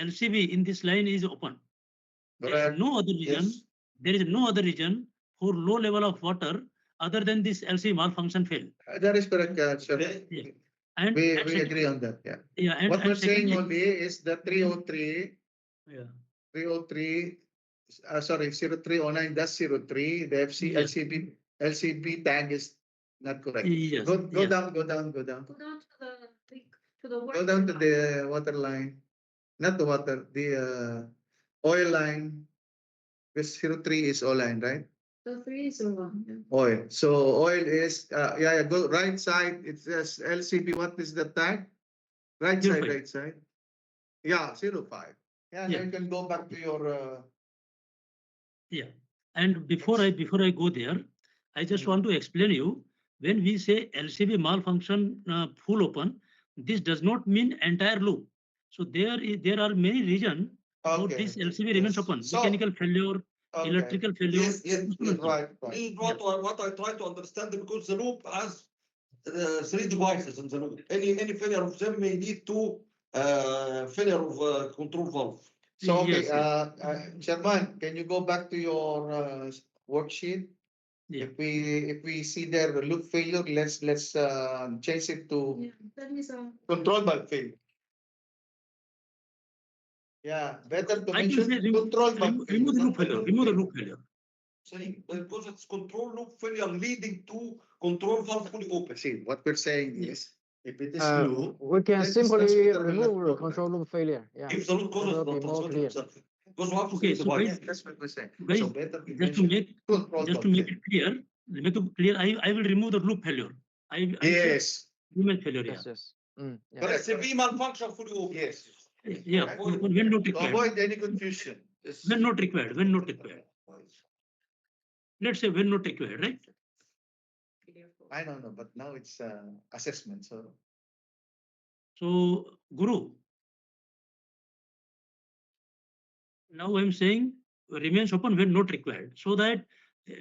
LCB in this line is open. There is Correct. no other region. Yes. There is no other region for low level of water other than this LCB malfunction fail. That is correct, sir. Yeah. And We and agree on that. Yeah. Yeah, and, What and we're saying secondly, only is the 303, yeah, 303, sorry, 0309-03, the FC Yes. LCB tag is not correct. Yes, Go yes. down, go down, go down. Go down to the Go down to the water line, not the water, the oil line. Because 03 is oil line, right? The 3 is wrong. Yeah. Oil. So oil is, yeah, go right side. It says LCB. What is the tag? Right side, 05. right side. Yeah, 05. Yeah, Yeah. now you can go back to your. Yeah. And before I go there, I just Mhm. want to explain you, when we say LCB malfunction full open, this does not mean entire loop. So there are many reasons how Okay. this LCB remains Yes. open. So- Mechanical failure, Okay. electrical failure. Yes, yes, yes, right, right. This is what I try to understand, because the loop has 3 devices in the loop. Any failure of them may lead to failure of control valve. So, okay, Yes, Chairman, can you go back to your worksheet? Yeah. If we see there the loop failure, let's change it to Yeah, that is control valve failure. Yeah, better to I can say mention control valve remove the loop failure. failure. Remove the loop failure. Saying because it's control loop failure leading to control valve fully open. See, what we're saying is, if it is loop, We can then this simply transmitter will not remove go control loop failure. Yeah. If the root cause It is will be not more transmitted clear. itself. Because we have to Okay, see the so device. guys, that's what we're saying. Guys, So better to just to mention make control just to valve make it clear, I will remove the loop failure. I say Yes, human failure. Yes, yes. Yeah. correct. LCB malfunction fully open. Yes. Yeah, when not To required. avoid any confusion. When not required. When not required. Let's say when not required, right? I don't know, but now it's assessment. So, Guru, now I'm saying remains open when not required, so that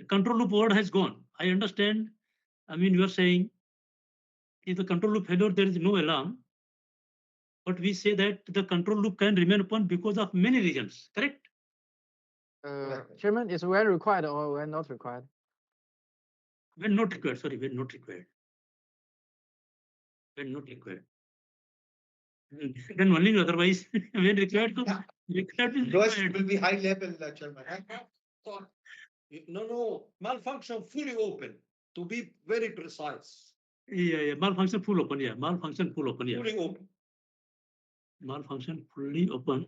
control loop word has gone. I understand. I mean, you are saying if the control loop failure, there is no alarm. But we say that the control loop can remain open because of many reasons, correct? Chairman, is when required or when not required? When not required, sorry, when not required. When not required. Then only otherwise, when required, so required is Those required. will be high level, Chairman. No, malfunction fully open. To be very precise. Yeah, malfunction full open, yeah. Malfunction full open, yeah. Fully open. Malfunction fully open.